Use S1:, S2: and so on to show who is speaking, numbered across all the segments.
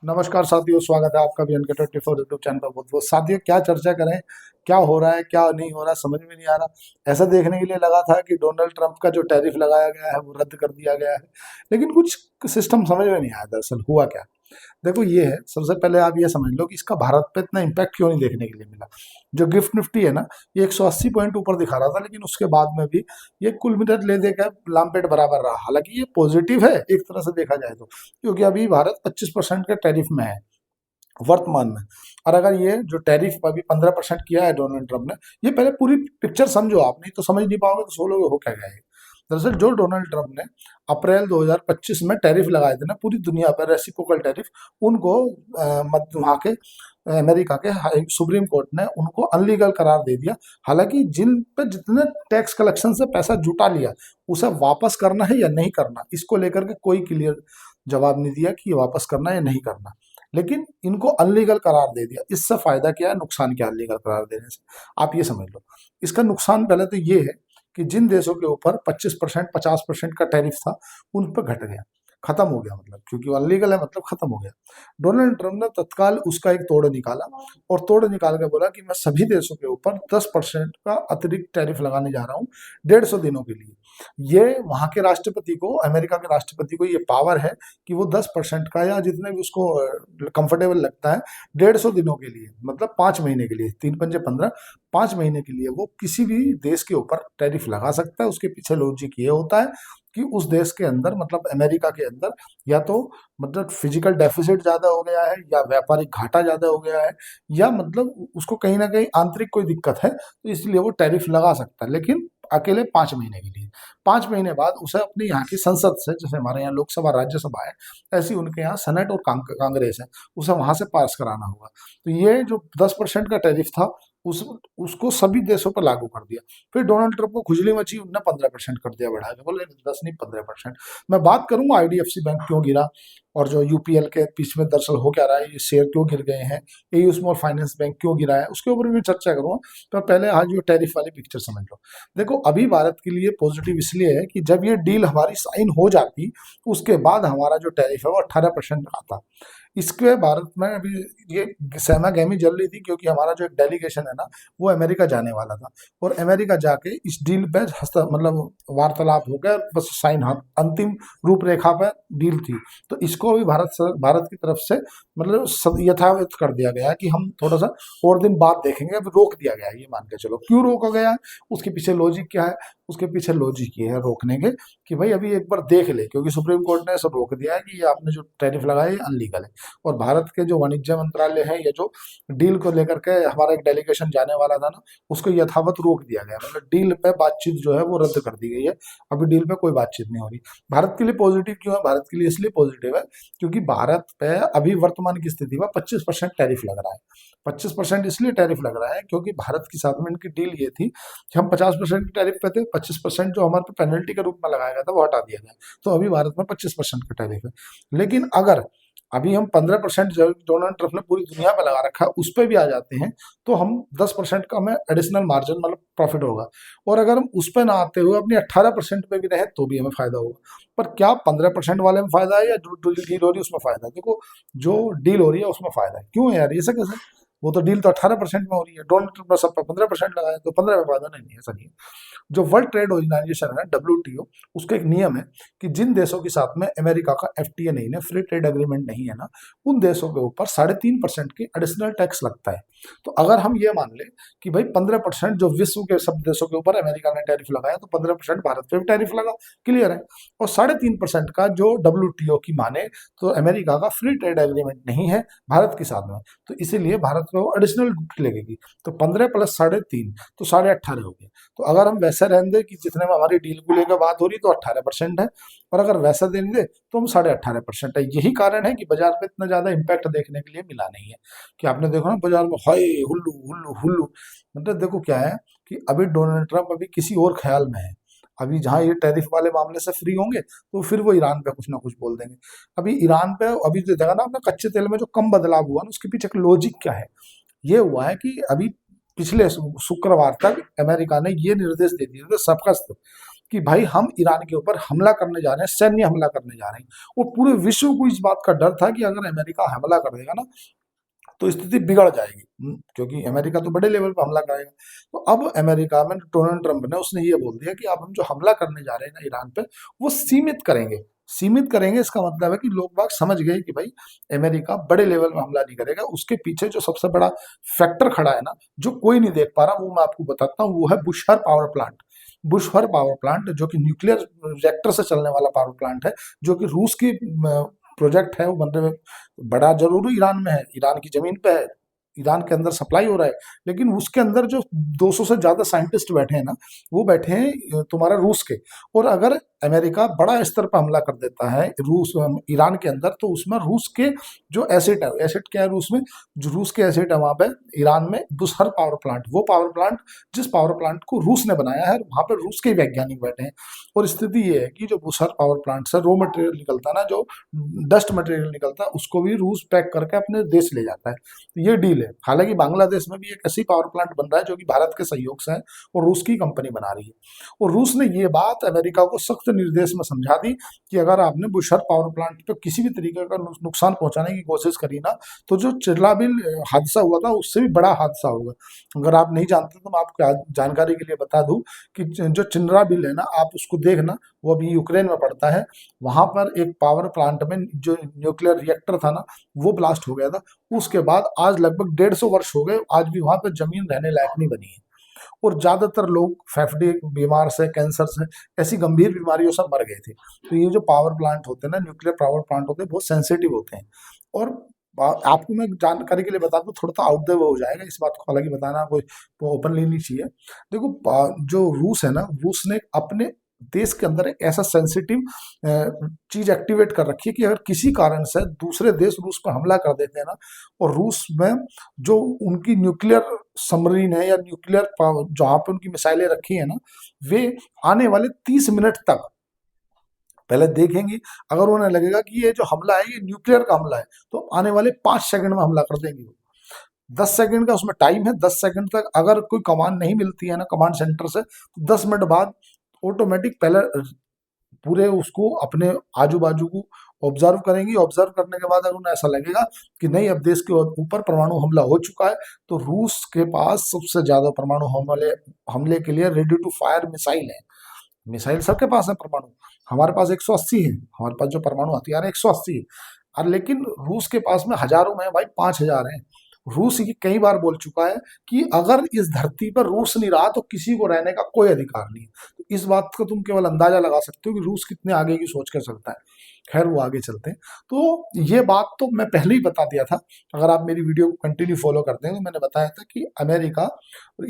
S1: नमस्कार साथियों, स्वागत है आपका भी NK24 यूट्यूब चैनल पर। बहुत बहुत साथियों, क्या चर्चा करें, क्या हो रहा है क्या नहीं हो रहा, समझ में नहीं आ रहा। ऐसा देखने के लिए लगा था कि डोनाल्ड ट्रंप का जो टैरिफ लगाया गया है वो रद्द कर दिया गया है, लेकिन कुछ सिस्टम समझ में नहीं आया दरअसल हुआ क्या। देखो, ये है, सबसे पहले आप ये समझ लो कि इसका भारत पे इतना इम्पैक्ट क्यों नहीं देखने के लिए मिला। जो गिफ्ट निफ्टी है ना, ये 180 पॉइंट ऊपर दिखा रहा था, लेकिन उसके बाद में भी ये कुल मिलाकर ले देकर लामपेट बराबर रहा। हालांकि ये पॉजिटिव है एक तरह से देखा जाए तो, क्योंकि अभी भारत 25% के टैरिफ में है वर्तमान में। और अगर ये जो टैरिफ अभी 15% किया है डोनाल्ड ट्रंप ने, ये पहले पूरी पिक्चर समझो, आप नहीं तो समझ नहीं पाओगे तो सोलोगे हो क्या गया है। दरअसल जो डोनाल्ड ट्रंप ने अप्रैल 2025 में टैरिफ लगाए थे ना पूरी दुनिया पर, रेसिप्रोकल टैरिफ, उनको वहाँ के अमेरिका के सुप्रीम कोर्ट ने उनको अनलीगल करार दे दिया। हालांकि जिन पे जितने टैक्स कलेक्शन से पैसा जुटा लिया, उसे वापस करना है या नहीं करना, इसको लेकर के कोई क्लियर जवाब नहीं दिया कि ये वापस करना है या नहीं करना। लेकिन इनको अनलीगल करार दे दिया। इससे फायदा क्या है, नुकसान क्या है अनलीगल करार देने से, आप ये समझ लो। इसका नुकसान पहले तो ये है कि जिन देशों के ऊपर 25% 50% का टैरिफ था, उन पर घट गया, खत्म हो गया, मतलब क्योंकि वो अनलीगल है मतलब खत्म हो गया। डोनाल्ड ट्रंप ने तत्काल उसका एक तोड़ निकाला, और तोड़ निकाल के बोला कि मैं सभी देशों के ऊपर 10% का अतिरिक्त टैरिफ लगाने जा रहा हूँ 150 दिनों के लिए। ये वहां के राष्ट्रपति को, अमेरिका के राष्ट्रपति को ये पावर है कि वो 10% का या जितने भी उसको कंफर्टेबल लगता है, 150 दिनों के लिए, मतलब 5 महीने के लिए, 3 पंजे 15, 5 महीने के लिए वो किसी भी देश के ऊपर टैरिफ लगा सकता है। उसके पीछे लॉजिक ये होता है कि उस देश के अंदर, मतलब अमेरिका के अंदर, या तो मतलब फिजिकल डेफिसिट ज्यादा हो गया है, या व्यापारिक घाटा ज्यादा हो गया है, या मतलब उसको कहीं ना कहीं आंतरिक कोई दिक्कत है, तो इसलिए वो टैरिफ लगा सकता है, लेकिन अकेले 5 महीने के लिए। 5 महीने बाद उसे अपने यहाँ की संसद से, जैसे हमारे यहाँ लोकसभा राज्यसभा है, ऐसी उनके यहाँ सेनेट और कांग्रेस है, उसे वहां से पास कराना होगा। तो ये जो 10% का टैरिफ था, उस उसको सभी देशों पर लागू कर दिया। फिर डोनाल्ड ट्रंप को खुजली मची, उनने 15% कर दिया बढ़ा के, बोले 10 नहीं 15%। मैं बात करूंगा IDFC बैंक क्यों गिरा, और जो UPL के बीच में दरअसल हो क्या रहा है, ये शेयर क्यों गिर गए हैं, AU स्मॉल फाइनेंस बैंक क्यों गिरा है, उसके ऊपर भी चर्चा करूंगा। तो पहले आज जो टैरिफ वाली पिक्चर समझ लो। देखो, अभी भारत के लिए पॉजिटिव इसलिए है कि जब ये डील हमारी साइन हो जाती, उसके बाद हमारा जो टैरिफ है वो 18% आता। इसके भारत में अभी ये सहमा गहमी चल रही थी, क्योंकि हमारा जो एक डेलीगेशन है ना, वो अमेरिका जाने वाला था, और अमेरिका जाके इस डील पे मतलब वार्तालाप हो गया, बस साइन, अंतिम रूपरेखा पे डील थी। तो इसको भी भारत की तरफ से मतलब यथावत कर दिया गया है कि हम थोड़ा सा और दिन बाद देखेंगे, अब रोक दिया गया है, ये मान के चलो। क्यों रोका गया है, उसके पीछे लॉजिक क्या है? उसके पीछे लॉजिक ये है रोकने के कि भाई अभी एक बार देख ले, क्योंकि सुप्रीम कोर्ट ने ऐसा रोक दिया है कि ये आपने जो टैरिफ लगाया है अनलीगल है। और भारत के जो वाणिज्य मंत्रालय है, ये जो डील को लेकर के हमारा एक डेलीगेशन जाने वाला था ना, उसको यथावत रोक दिया गया, मतलब डील पे बातचीत जो है वो रद्द कर दी गई है। अभी डील पे कोई बातचीत नहीं हो रही। भारत के लिए पॉजिटिव क्यों है? भारत के लिए इसलिए पॉजिटिव है क्योंकि भारत पे अभी वर्तमान की स्थिति में 25% टैरिफ लग रहा है। 25% इसलिए टैरिफ लग रहा है क्योंकि भारत के साथ में इनकी डील ये थी कि हम 50% की टैरिफ पे थे, 25% जो हमारे पे पेनल्टी के रूप में लगाया गया था वो हटा दिया गया। तो अभी भारत में 25% का टैरिफ है। लेकिन अगर अभी हम 15% जो डोनाल्ड ट्रंप ने पूरी दुनिया पे लगा रखा है उस पर भी आ जाते हैं, तो हम 10% का हमें एडिशनल मार्जिन, मतलब प्रॉफिट होगा। और अगर हम उस पर ना आते हुए अपनी 18% पे भी रहे तो भी हमें फायदा होगा। पर क्या 15% वाले में फायदा है या जो डील हो रही है उसमें फायदा है? देखो, जो डील हो रही है उसमें फायदा है। क्यों है यार, ये कैसे? वो तो डील तो 18% में हो रही है, डोनाल्ड ट्रंप ने सब पे 15% लगाया, तो 15 में फायदा नहीं है, ऐसा नहीं है। जो वर्ल्ड ट्रेड ऑर्गेनाइजेशन है, WTO, उसका एक नियम है कि जिन देशों के साथ में अमेरिका का FTA नहीं है, फ्री ट्रेड एग्रीमेंट नहीं है ना, उन देशों के ऊपर 3.5% की एडिशनल टैक्स लगता है। तो अगर हम ये मान लें कि भाई 15% जो विश्व के सब देशों के ऊपर अमेरिका ने टैरिफ लगाया, तो 15% भारत पे भी टैरिफ लगा, क्लियर है। और 3.5% का जो WTO की माने तो अमेरिका का फ्री ट्रेड एग्रीमेंट नहीं है भारत के साथ में, तो इसीलिए भारत में वो एडिशनल ड्यूटी लगेगी। तो 15 प्लस 3.5, तो 18.5 हो गया। तो अगर हम वैसा रहने दें कि जितने में हमारी डील को लेकर बात हो रही, तो 18% है, और अगर वैसा देने दे तो हम 18.5% है। यही कारण है कि बाजार पे इतना ज्यादा इम्पैक्ट देखने के लिए मिला नहीं है। कि आपने देखो ना, बाजार में हाय हुल्लू हुल्लू हुल्लू, मतलब देखो क्या है कि अभी डोनाल्ड ट्रंप अभी किसी और ख्याल में है। अभी जहां ये टैरिफ वाले मामले से फ्री होंगे, तो फिर वो ईरान पे कुछ ना कुछ बोल देंगे। अभी ईरान पे, अभी जो देखा ना आपने, कच्चे तेल में जो कम बदलाव हुआ ना, उसके पीछे एक लॉजिक क्या है? ये हुआ है कि अभी पिछले शुक्रवार तक अमेरिका ने ये निर्देश दे दिए थे सबका, कि भाई हम ईरान के ऊपर हमला करने जा रहे हैं, सैन्य हमला करने जा रहे हैं। और पूरे विश्व को इस बात का डर था कि अगर अमेरिका हमला कर देगा ना तो स्थिति बिगड़ जाएगी। क्योंकि अमेरिका तो बड़े लेवल पर हमला करेगा। तो अब अमेरिका में डोनाल्ड ट्रंप ने उसने ये बोल दिया कि अब हम जो हमला करने जा रहे हैं ना ईरान पे, वो सीमित करेंगे। सीमित करेंगे इसका मतलब है कि लोग बाग समझ गए कि भाई अमेरिका बड़े लेवल में हमला नहीं करेगा। उसके पीछे जो सबसे बड़ा फैक्टर खड़ा है ना, जो कोई नहीं देख पा रहा, वो मैं आपको बताता हूँ, वो है Bushehr power plant. Bushehr power plant जो कि न्यूक्लियर रिएक्टर से चलने वाला पावर प्लांट है, जो कि रूस की प्रोजेक्ट है। वो बनने में बड़ा जरूर ईरान में है, ईरान की जमीन पे है, ईरान के अंदर सप्लाई हो रहा है। लेकिन उसके अंदर जो 200 से ज्यादा साइंटिस्ट बैठे हैं ना, वो बैठे हैं तुम्हारा रूस के। और अगर अमेरिका बड़ा स्तर पर हमला कर देता है रूस ईरान के अंदर, तो उसमें रूस के जो एसिड है, एसिड क्या है रूस में, जो रूस के एसिड है वहां पे ईरान में, बुशहर पावर प्लांट, वो पावर प्लांट जिस पावर प्लांट को रूस ने बनाया है, वहां पर रूस के वैज्ञानिक बैठे हैं। और स्थिति ये है कि जो बुशहर पावर प्लांट से रॉ मटेरियल निकलता है ना, जो डस्ट मटेरियल निकलता है, उसको भी रूस पैक करके अपने देश ले जाता है। तो ये डील है। हालांकि बांग्लादेश में भी एक ऐसी पावर प्लांट बन रहा है जो कि भारत के सहयोग से है और रूस की कंपनी बना रही है। और रूस ने ये बात अमेरिका को सख्त निर्देश में समझा दी कि अगर आपने बुशहर पावर प्लांट पे किसी भी तरीके का नुकसान पहुंचाने की कोशिश करी ना, तो जो चिरलाबिल हादसा हुआ था उससे भी बड़ा हादसा होगा। अगर आप नहीं जानते तो मैं आपको जानकारी के लिए बता दूं कि जो चिरलाबिल है ना, आप उसको देखना, वो अभी यूक्रेन में पड़ता है। वहां पर एक पावर प्लांट में जो न्यूक्लियर रिएक्टर था ना, वो ब्लास्ट हो गया था। उसके बाद आज लगभग 150 वर्ष हो गए, आज भी वहां पर जमीन रहने लायक नहीं बनी है। और ज्यादातर लोग फेफड़े बीमार से, कैंसर से, ऐसी गंभीर बीमारियों से मर गए थे। तो ये जो पावर प्लांट होते हैं ना, न्यूक्लियर पावर प्लांट होते हैं, बहुत सेंसिटिव होते हैं। और आपको मैं जानकारी के लिए बता दूं, थोड़ा सा आउट द वे हो जाएगा, इस बात को हालांकि बताना कोई ओपनली नहीं चाहिए। देखो जो रूस है ना, रूस ने अपने देश के अंदर एक ऐसा सेंसिटिव चीज एक्टिवेट कर रखी है कि अगर किसी कारण से दूसरे देश रूस पर हमला कर देते हैं ना, और रूस में जो उनकी न्यूक्लियर सबमरीन है या न्यूक्लियर जहां पे उनकी मिसाइलें रखी है ना, वे आने वाले 30 मिनट तक पहले देखेंगी। अगर उन्हें लगेगा कि ये जो हमला है ये न्यूक्लियर का हमला है, तो आने वाले 5 सेकंड में हमला कर देंगे। 10 सेकंड का उसमें टाइम है। 10 सेकंड तक अगर कोई कमांड नहीं मिलती है ना कमांड सेंटर से, तो 10 मिनट बाद ऑटोमेटिक पहले पूरे उसको अपने आजू बाजू को ऑब्जर्व करेंगी। ऑब्जर्व करने के बाद अगर उन्हें ऐसा लगेगा कि नहीं, अब देश के ऊपर परमाणु हमला हो चुका है, तो रूस के पास सबसे ज्यादा परमाणु हमले के लिए रेडी टू फायर मिसाइल है। मिसाइल सबके पास है परमाणु। हमारे पास 180 है, हमारे पास जो परमाणु हथियार है 180 है। और लेकिन रूस के पास में हजारों में है भाई, 5000 है। रूस ये कई बार बोल चुका है कि अगर इस धरती पर रूस नहीं रहा तो किसी को रहने का कोई अधिकार नहीं है। तो इस बात को तुम केवल अंदाजा लगा सकते हो कि रूस कितने आगे की सोच कर चलता है। खैर, वो आगे चलते हैं। तो ये बात तो मैं पहले ही बता दिया था। अगर आप मेरी वीडियो को कंटिन्यू फॉलो करते हैं तो मैंने बताया था कि अमेरिका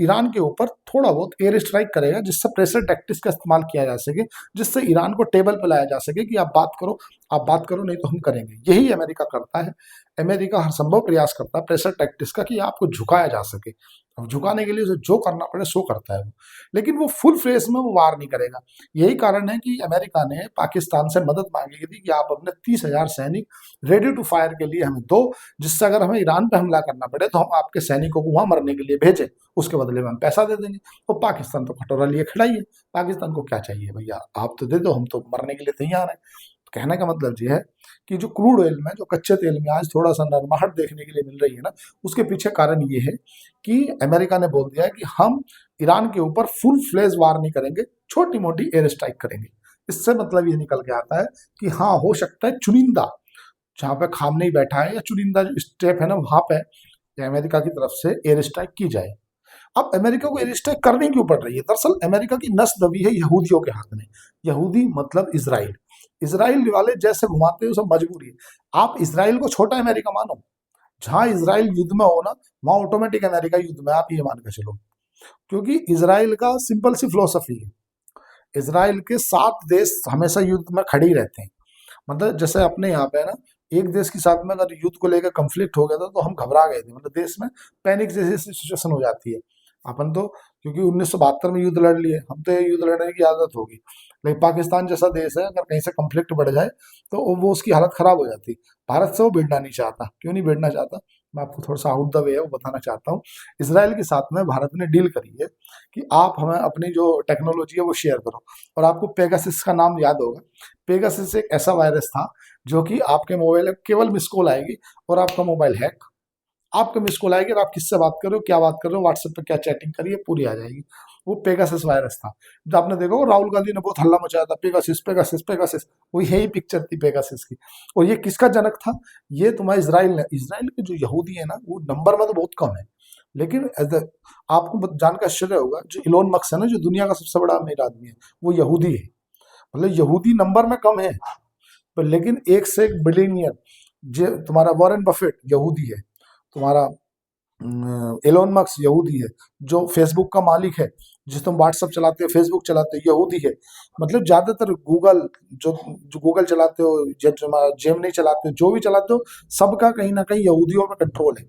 S1: ईरान के ऊपर थोड़ा बहुत एयर स्ट्राइक करेगा, जिससे प्रेशर टैक्टिक्स का इस्तेमाल किया जा सके, जिससे ईरान को टेबल पर लाया जा सके कि आप बात करो, नहीं तो हम करेंगे। यही अमेरिका करता है। अमेरिका हर संभव प्रयास करता है प्रेशर टैक्टिक्स का कि आपको झुकाया जा सके। अब झुकाने के लिए जो करना पड़े सो करता है वो, लेकिन वो फुल फेस में वो वार नहीं करेगा। यही कारण है कि अमेरिका ने पाकिस्तान से मदद मांगी थी कि आप अपने 30,000 सैनिक रेडी टू फायर के लिए हमें दो, जिससे अगर हमें ईरान पे हमला करना पड़े तो हम आपके सैनिकों को वहां मरने के लिए भेजें, उसके बदले में हम पैसा दे देंगे। तो पाकिस्तान तो कटोरा लिए खड़ा ही है। पाकिस्तान को क्या चाहिए भैया, आप तो दे दो, हम तो मरने के लिए तैयार हैं। कहने का मतलब ये है कि जो क्रूड ऑयल में, जो कच्चे तेल में आज थोड़ा सा नरमाहट देखने के लिए मिल रही है ना, उसके पीछे कारण ये है कि अमेरिका ने बोल दिया है कि हम ईरान के ऊपर फुल फ्लेज वार नहीं करेंगे, छोटी मोटी एयर स्ट्राइक करेंगे। इससे मतलब ये निकल के आता है कि हाँ, हो सकता है चुनिंदा जहां पे खामनेई बैठा है या चुनिंदा जो स्टेप है ना, वहां पे अमेरिका की तरफ से एयर स्ट्राइक की जाए। अब अमेरिका को एयर स्ट्राइक करनी क्यों पड़ रही है? दरअसल अमेरिका की नस दबी है यहूदियों के हाथ में। यहूदी मतलब इसराइल। इसराइल वाले जैसे घुमाते हैं, सब मजबूरी है। आप इसराइल को छोटा अमेरिका मानो, जहां इसराइल युद्ध में हो ना, वहां ऑटोमेटिक अमेरिका युद्ध में, आप ये मान के चलो। क्योंकि इसराइल का सिंपल सी फिलोसफी है, इसराइल के 7 देश हमेशा युद्ध में खड़े ही रहते हैं। मतलब जैसे अपने यहाँ पे है ना, एक देश के साथ में अगर युद्ध को लेकर कंफ्लिक्ट हो गया था तो हम घबरा गए थे, मतलब देश में पैनिक जैसी सिचुएशन हो जाती है। अपन तो क्योंकि 1972 में युद्ध लड़ लिए, हम तो ये युद्ध लड़ने की आदत होगी। लेकिन पाकिस्तान जैसा देश है, अगर कहीं से कंफ्लिक्ट बढ़ जाए तो वो उसकी हालत खराब हो जाती। भारत से वो भिड़ना नहीं चाहता। क्यों नहीं भिड़ना चाहता? मैं आपको थोड़ा सा आउट द वे है वो बताना चाहता हूँ। इसराइल के साथ में भारत ने डील करी है कि आप हमें अपनी जो टेक्नोलॉजी है वो शेयर करो। और आपको पेगासिस का नाम याद होगा। पेगासिस एक ऐसा वायरस था जो कि आपके मोबाइल में केवल मिस कॉल आएगी और आपका मोबाइल हैक, आपको मिस कॉल आएगी और आप किससे बात कर रहे हो, क्या बात कर रहे हो, व्हाट्सएप पे क्या चैटिंग करी है, पूरी आ जाएगी। वो पेगासस वायरस था। जो आपने देखा वो राहुल गांधी ने बहुत हल्ला मचाया था, पेगासिस पेगासिस पेगासिस। वो यही पिक्चर थी पेगासिस की। और ये किसका जनक था? ये तुम्हारा इसराइल ने। इसराइल के जो यहूदी है ना, वो नंबर में तो बहुत कम है, लेकिन आपको जानकर आश्चर्य होगा, जो इलोन मस्क है ना, जो दुनिया का सबसे बड़ा अमीर आदमी है, वो यहूदी है। मतलब यहूदी नंबर में कम है, पर लेकिन एक से एक बिलियनियर। जो तुम्हारा वॉरेन बफेट यहूदी है, तुम्हारा एलोन मस्क यहूदी है, जो फेसबुक का मालिक है, जिस तुम व्हाट्सअप चलाते हो, फेसबुक चलाते हो, यहूदी है। मतलब ज्यादातर गूगल, जो जो गूगल चलाते हो, जेमिनी चलाते हो, जो भी चलाते हो, सबका कहीं ना कहीं यहूदियों में कंट्रोल है।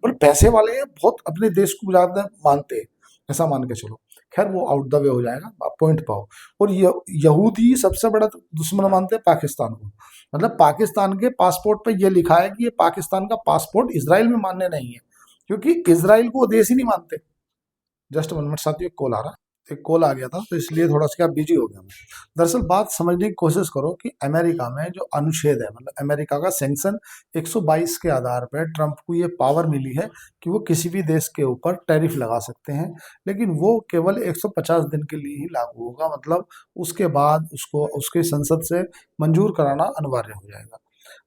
S1: पर पैसे वाले हैं, बहुत अपने देश को ज्यादा मानते हैं, ऐसा मान के चलो। खैर वो आउट द वे हो जाएगा, आप पॉइंट पाओ। और यहूदी सबसे बड़ा दुश्मन मानते हैं पाकिस्तान को। मतलब पाकिस्तान के पासपोर्ट पे ये लिखा है कि ये पाकिस्तान का पासपोर्ट इसराइल में मान्य नहीं है, क्योंकि इसराइल को वो देश ही नहीं मानते। जस्ट 1 मिनट साथियों, एक कॉल आ रहा, एक कॉल आ गया था तो इसलिए थोड़ा सा बिजी हो गया मैं। दरअसल बात समझने की कोशिश करो कि अमेरिका में जो अनुच्छेद है, मतलब अमेरिका का सैंक्शन 122 के आधार पर ट्रंप को ये पावर मिली है कि वो किसी भी देश के ऊपर टैरिफ लगा सकते हैं, लेकिन वो केवल 150 दिन के लिए ही लागू होगा। मतलब उसके बाद उसको उसके संसद से मंजूर कराना अनिवार्य हो जाएगा।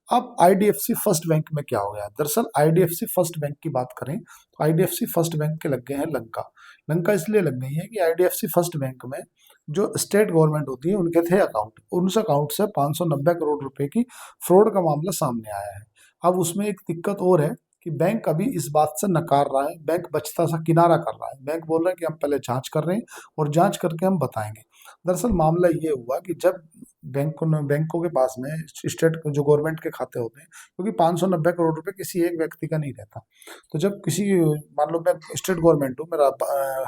S1: अब आईडीएफसी फर्स्ट बैंक में क्या हो गया? दरअसल आईडीएफसी फर्स्ट बैंक की बात करें तो आईडीएफसी फर्स्ट बैंक के लग गए हैं लंका। लंका इसलिए लग गई है कि आईडीएफसी फर्स्ट बैंक में जो स्टेट गवर्नमेंट होती है, उनके थे अकाउंट, उस अकाउंट से 590 करोड़ रुपए की फ्रॉड का मामला सामने आया है। अब उसमें एक दिक्कत और है कि बैंक अभी इस बात से नकार रहा है, बैंक बचता सा किनारा कर रहा है। बैंक बोल रहा है कि हम पहले जांच कर रहे हैं और जांच करके हम बताएंगे। दरअसल मामला ये हुआ कि जब बैंकों के पास में स्टेट जो गवर्नमेंट के खाते होते हैं, क्योंकि 590 करोड़ रुपए किसी एक व्यक्ति का नहीं रहता। तो जब किसी, मान लो मैं स्टेट गवर्नमेंट हूँ, मेरा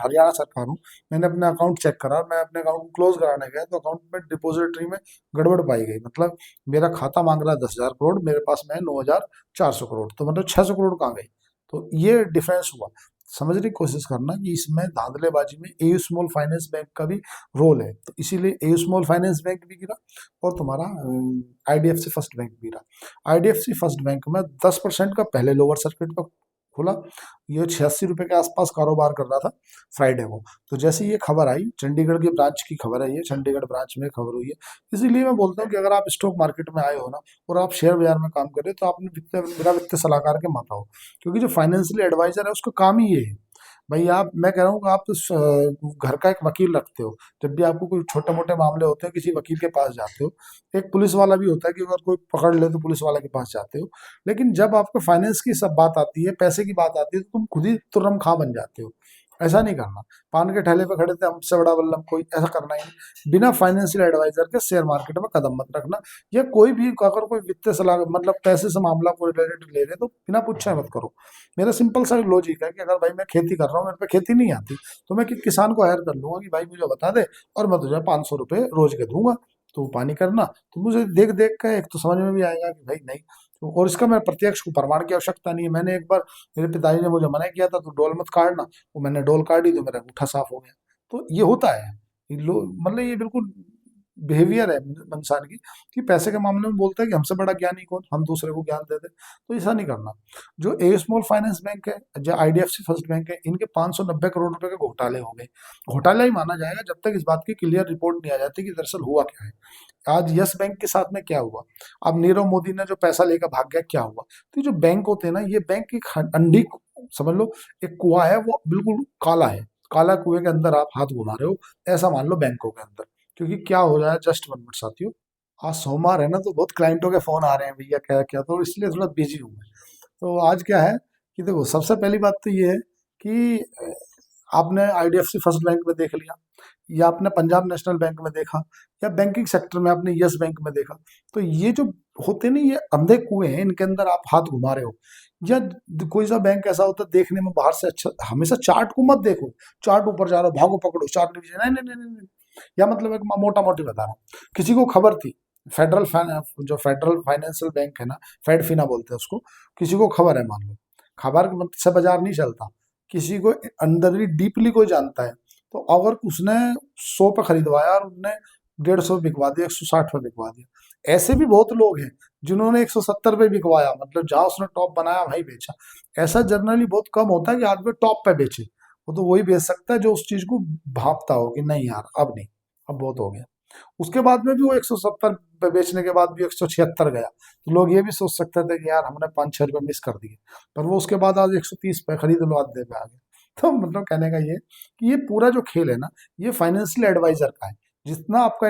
S1: हरियाणा सरकार हूँ, मैंने अपना अकाउंट चेक करा, मैं अपने अकाउंट को क्लोज कराने गया तो अकाउंट में डिपोजिटरी में गड़बड़ पाई गई। मतलब मेरा खाता मांग रहा है 10,000 करोड़, मेरे पास में है 9,400 करोड़, तो मतलब 600 करोड़ कहाँ गई? तो ये डिफरेंस हुआ। समझने की कोशिश करना कि इसमें धांधलेबाजी में एयू स्मॉल फाइनेंस बैंक का भी रोल है। तो इसीलिए एयू स्मॉल फाइनेंस बैंक भी गिरा और तुम्हारा आईडीएफसी फर्स्ट बैंक भी गिरा। आईडीएफसी फर्स्ट बैंक में 10% का पहले लोअर सर्किट पर खुला। ये 86 रुपए के आसपास कारोबार कर रहा था फ्राइडे को। तो जैसे ये खबर आई, चंडीगढ़ की ब्रांच की खबर है, ये चंडीगढ़ ब्रांच में खबर हुई है। इसीलिए मैं बोलता हूँ कि अगर आप स्टॉक मार्केट में आए हो ना और आप शेयर बाजार में काम कर रहे हो, तो आपने मेरा वित्तीय सलाहकार के मत आओ, क्योंकि जो फाइनेंशियल एडवाइजर है उसका काम ही ये है। भाई आप, मैं कह रहा हूँ कि आप घर का एक वकील रखते हो, जब भी आपको कोई छोटे मोटे मामले होते हैं किसी वकील के पास जाते हो। एक पुलिस वाला भी होता है कि अगर कोई पकड़ ले तो पुलिस वाले के पास जाते हो। लेकिन जब आपको फाइनेंस की सब बात आती है, पैसे की बात आती है, तो तुम खुद ही तुर्रम खा बन जाते हो। ऐसा नहीं करना। पान के ठेले पे खड़े थे हमसे बड़ा बल्लम कोई, ऐसा करना ही नहीं। बिना फाइनेंशियल एडवाइजर के शेयर मार्केट में कदम मत रखना। या कोई भी अगर कोई वित्तीय सलाह, मतलब पैसे से मामला को रिलेटेड ले रहे तो बिना पूछे मत करो। मेरा सिंपल सा लॉजिक है कि अगर भाई मैं खेती कर रहा हूँ, मेरे पे खेती नहीं आती, तो मैं किसान को हायर कर लूंगा कि भाई मुझे बता दे और मैं तुझे 500 रुपये रोज के दूंगा, तो पानी करना। तो मुझे देख देख के एक तो समझ में भी आएगा कि भाई नहीं। और इसका मैं प्रत्यक्ष को प्रमाण की आवश्यकता नहीं है। मैंने एक बार, मेरे पिताजी ने मुझे मना किया था तो डोल मत काटना, वो मैंने डोल काटी तो मेरा अंगूठा साफ हो गया। तो ये होता है। मतलब ये बिल्कुल बिहेवियर है इंसान की, कि पैसे के मामले में बोलता है कि हमसे बड़ा ज्ञानी कौन, हम दूसरे को ज्ञान दे दे। तो ऐसा नहीं करना। जो ए स्मॉल फाइनेंस बैंक है, जो आईडीएफसी फर्स्ट बैंक है, इनके 590 करोड़ रुपए के घोटाले हो गए। घोटाला ही माना जाएगा जब तक इस बात की क्लियर रिपोर्ट नहीं आ जाती कि दरअसल हुआ क्या है। आज यस बैंक के साथ में क्या हुआ, अब नीरव मोदी ने जो पैसा लेकर भाग गया क्या हुआ। तो जो बैंक होते हैं ना, ये बैंक एक अंडी, समझ लो एक कुआं है, वो बिल्कुल काला है, काला कुएं के अंदर आप हाथ घुमा रहे हो, ऐसा मान लो बैंकों के अंदर। क्योंकि क्या हो रहा है, जस्ट 1 मिनट साथियों, आज सोमवार है ना, तो बहुत क्लाइंटों के फोन आ रहे हैं, भैया क्या क्या, तो इसलिए थोड़ा बिजी हूँ मैं। तो आज क्या है कि देखो, सबसे पहली बात तो ये है कि आपने आईडीएफसी फर्स्ट बैंक में देख लिया, या आपने पंजाब नेशनल बैंक में देखा, या बैंकिंग सेक्टर में आपने यस बैंक में देखा। तो ये जो होते नहीं, ये अंधे कुएं हैं, इनके अंदर आप हाथ घुमा रहे हो। या कोई सा बैंक ऐसा होता है देखने में बाहर से अच्छा, हमेशा चार्ट को मत देखो, चार्ट ऊपर जा रहा हो भागो पकड़ो, चार्ट नीचे, नहीं नहीं नहीं नहीं नहीं। या मतलब एक मोटा मोटी बता रहा हूँ, किसी को खबर थी, जो फेडरल फाइनेंशियल बैंक है ना, फेडफिना बोलते हैं उसको, किसी को खबर है, मान लो खबर से बाजार नहीं चलता, किसी को अंदर ही डीपली कोई जानता है, तो अगर उसने 100 पे खरीदवाया और उसने 150 बिकवा दिया, 160 पे बिकवा दिया। ऐसे भी बहुत लोग हैं जिन्होंने 170 पे बिकवाया, मतलब जहां उसने टॉप बनाया वहीं बेचा। ऐसा जनरली बहुत कम होता है कि आदमी टॉप पे बेचे। वो तो वही बेच सकता है जो उस चीज को भापता हो कि नहीं यार अब नहीं, अब बहुत हो गया। उसके बाद में भी वो 170 पे बेचने के बाद भी 176 गया, तो लोग ये भी सोच सकते थे कि यार हमने 5-6 रुपये मिस कर दिए, पर वो उसके बाद आज 130 पे खरीद लो, आधे पे आ गया। तो मतलब कहने का ये कि ये पूरा जो खेल है ना, ये फाइनेंशियल एडवाइजर का है। जितना आपका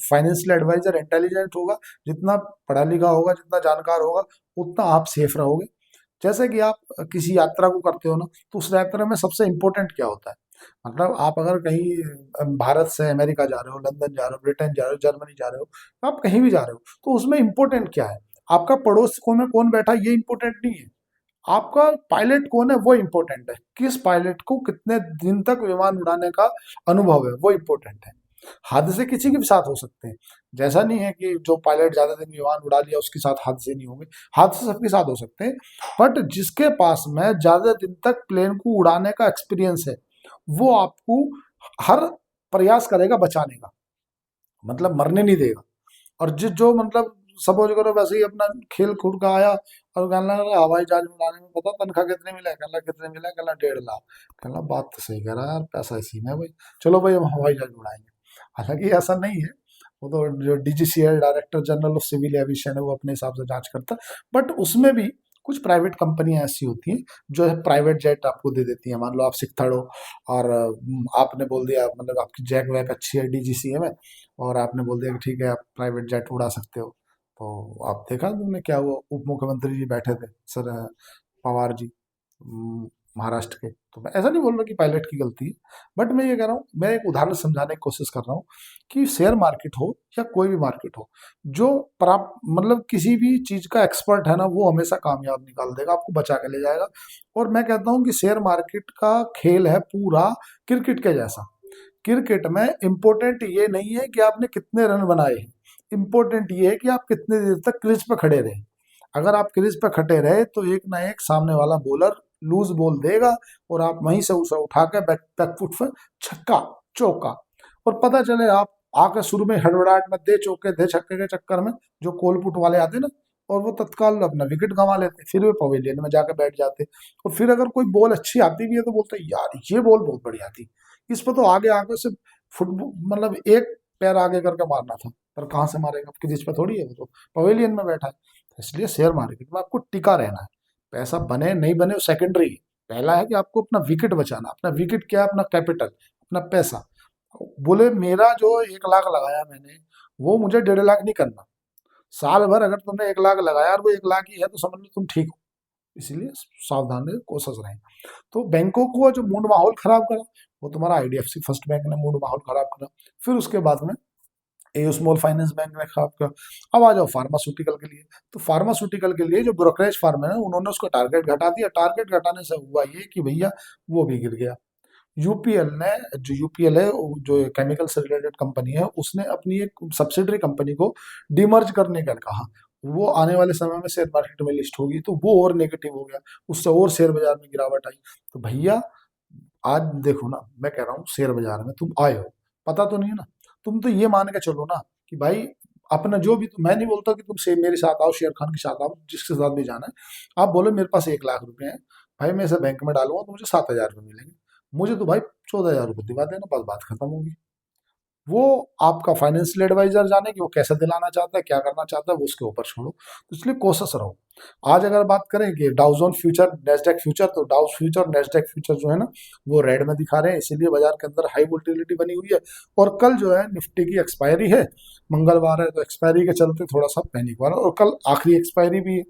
S1: फाइनेंशियल एडवाइजर इंटेलिजेंट होगा, जितना पढ़ा लिखा होगा, जितना जानकार होगा, उतना आप सेफ रहोगे। जैसे कि आप किसी यात्रा को करते हो ना, तो उस यात्रा में सबसे इम्पोर्टेंट क्या होता है? मतलब आप अगर कहीं भारत से अमेरिका जा रहे हो, लंदन जा रहे हो, ब्रिटेन जा रहे हो, जर्मनी जा रहे हो, तो आप कहीं भी जा रहे हो, तो उसमें इम्पोर्टेंट क्या है? आपका पड़ोस को में कौन बैठा ये इम्पोर्टेंट नहीं है, आपका पायलट कौन है वो इम्पोर्टेंट है। किस पायलट को कितने दिन तक विमान उड़ाने का अनुभव है वो इम्पोर्टेंट है। हादसे किसी के भी साथ हो सकते हैं, जैसा नहीं है कि जो पायलट ज्यादा दिन विमान उड़ा लिया उसके साथ हादसे नहीं होंगे, हादसे सबके साथ हो सकते हैं। बट जिसके पास में ज्यादा दिन तक प्लेन को उड़ाने का एक्सपीरियंस है, वो आपको हर प्रयास करेगा बचाने का, मतलब मरने नहीं देगा। और जिस जो मतलब सपोज करो वैसे ही अपना खेल कूद का आया और कहने लगा हवाई जहाज उड़ाने में पता तनख्वाह कितने मिला, कहला कितने मिला, कहला 1.5 लाख, कहला बात तो सही कह रहा है यार, पैसा इसी में है भाई, चलो भाई हम हवाई जहाज उड़ाएंगे। हालांकि ऐसा नहीं है, वो तो जो DGCL director general of civil aviation है वो अपने हिसाब से जांच करता है। बट उसमें भी कुछ प्राइवेट कंपनियां ऐसी होती हैं जो है प्राइवेट जेट आपको दे देती हैं। मान लो आप सिकथड़ हो और आपने बोल दिया, मतलब आपकी जैक वैक अच्छी है डीजीसीए में, और आपने बोल दिया कि ठीक है आप प्राइवेट जेट उड़ा सकते हो, तो आप देखा तुमने क्या हुआ, उप मुख्यमंत्री जी बैठे थे सर, पवार जी, महाराष्ट्र के। तो मैं ऐसा नहीं बोल रहा कि पायलट की गलती है, बट मैं ये कह रहा हूँ, मैं एक उदाहरण समझाने की कोशिश कर रहा हूँ कि शेयर मार्केट हो या कोई भी मार्केट हो, जो प्राप्त मतलब किसी भी चीज का एक्सपर्ट है ना, वो हमेशा कामयाब निकाल देगा, आपको बचा के ले जाएगा। और मैं कहता हूँ कि शेयर मार्केट का खेल है पूरा क्रिकेट के जैसा। क्रिकेट में इम्पोर्टेंट ये नहीं है कि आपने कितने रन बनाए हैं, इम्पोर्टेंट ये है कि आप कितने देर तक क्रीज पे खड़े रहे। अगर आप क्रीज पे खड़े रहे तो एक ना एक सामने वाला बॉलर लूज बॉल देगा, और आप वहीं से उसे उठा के बैक फुट पे छक्का चौका। और पता चले आप आके शुरू में हड़बड़ाहट में दे चौके दे छक्के के चक्कर में जो कोलपुट वाले आते ना, और वो तत्काल अपना विकेट गंवा लेते, फिर वे पवेलियन में जाके बैठ जाते। और फिर अगर कोई बॉल अच्छी आती भी है तो बोलते यार ये बॉल बहुत बढ़िया थी, इस पर तो आगे आगे से फुटबॉल मतलब एक पैर आगे करके मारना था, पर कहाँ से मारेगा, आपकी जिस पे थोड़ी है, वो तो पवेलियन में बैठा है। तो इसलिए शेयर मार्केट में आपको टिका रहना है। पैसा बने नहीं बने वो सेकेंडरी है, पहला है कि आपको अपना विकेट बचाना। अपना विकेट क्या है? अपना कैपिटल, अपना पैसा। बोले मेरा जो 1 लाख लगाया मैंने, वो मुझे 1.5 लाख नहीं करना। साल भर अगर तुमने 1 लाख लगाया और वो 1 लाख ही है तो समझ लो तुम ठीक हो। इसीलिए सावधान रहे, कोशिश रहें। तो बैंकों को जो मूड माहौल खराब करा, वो तुम्हारा आईडीएफसी फर्स्ट बैंक ने मूड माहौल खराब करा। फिर उसके बाद में ए स्मॉल फाइनेंस बैंक ने खराब करा। अब आ जाओ फार्मास्यूटिकल के लिए। तो फार्मास्यूटिकल के लिए जो ब्रोकरेज फार्म है ना, उन्होंने उसका टारगेट घटा दिया। टारगेट घटाने से हुआ ये कि भैया वो भी गिर गया। यूपीएल ने, जो यूपीएल है जो केमिकल से रिलेटेड कंपनी है, उसने अपनी एक सब्सिडरी कंपनी को डिमर्ज करने का कहा। वो आने वाले समय में शेयर मार्केट में लिस्ट होगी, तो वो और नेगेटिव हो गया, उससे और शेयर बाजार में गिरावट आई। तो भैया आज देखो ना, मैं कह रहा हूँ शेयर बाजार में तुम आए हो, पता तो नहीं है ना, तुम तो ये मान के चलो ना कि भाई अपना जो भी, मैं नहीं बोलता कि तुम से मेरे साथ आओ, शेर खान के साथ आओ, जिसके साथ भी जाना है। आप बोलो मेरे पास 1 लाख रुपए है, भाई मैं इसे बैंक में डालूंगा तो मुझे 7,000 रुपये मिलेंगे, मुझे तो भाई 14,000 रुपये दिवा देना, बस बात खत्म होगी। वो आपका फाइनेंशियल एडवाइजर जाने कि वो कैसे दिलाना चाहता है, क्या करना चाहता है, वो उसके ऊपर छोड़ो। तो इसलिए कोशिश रहो। आज अगर बात करें कि डाउजोन फ्यूचर नेस्डैक फ्यूचर, तो डाउ फ्यूचर नेस्डैक फ्यूचर जो है ना, वो रेड में दिखा रहे हैं, इसीलिए बाजार के अंदर हाई वोल्टिलिटी बनी हुई है। और कल जो है निफ्टी की एक्सपायरी है, मंगलवार है, तो एक्सपायरी के चलते थोड़ा सा पैनिक वाला, और कल आखिरी एक्सपायरी भी है।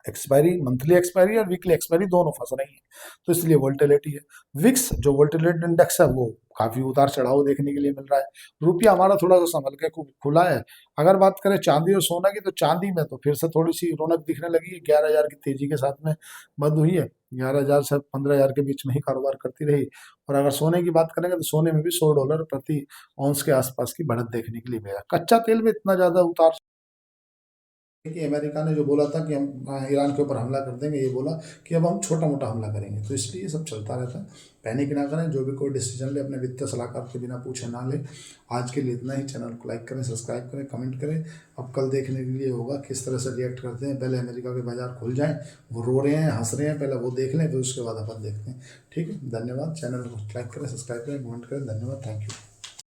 S1: एक्सपायरी, मंथली एक्सपायरी और वीकली एक्सपायरी दोनों फंस रही हैं, तो इसलिए वोल्टिलिटी है। विक्स जो वोल्टिलिटी इंडेक्स है वो काफी उतार चढ़ाव देखने के लिए मिल रहा है। रुपया हमारा थोड़ा सा संभल के खुला है। अगर बात करें चांदी और सोना की, तो चांदी में तो फिर से थोड़ी सी रौनक दिखने लगी है, 11,000 की तेजी के साथ में बंद हुई है। 11,000 से 15,000 के बीच में ही कारोबार करती रही। और अगर सोने की बात करेंगे तो सोने में भी $100 प्रति औंस के आसपास की बढ़त देखने के लिए मिला। कच्चा तेल में इतना ज्यादा उतार कि अमेरिका ने जो बोला था कि हम ईरान के ऊपर हमला कर देंगे, ये बोला कि अब हम छोटा मोटा हमला करेंगे, तो इसलिए ये सब चलता रहता है। पैनिक ना करें, जो भी कोई डिसीजन ले अपने वित्तीय सलाहकार के बिना पूछे ना ले। आज के लिए इतना ही। चैनल को लाइक करें, सब्सक्राइब करें, कमेंट करें। अब कल देखने के लिए होगा किस तरह से रिएक्ट करते हैं। पहले अमेरिका के बाजार खुल जाएं, वो रो रहे हैं, हंस रहे हैं, पहले वो देख लें, फिर उसके बाद अपन देखते हैं। ठीक है, धन्यवाद। चैनल को लाइक करें, सब्सक्राइब करें, कमेंट करें। धन्यवाद, थैंक यू।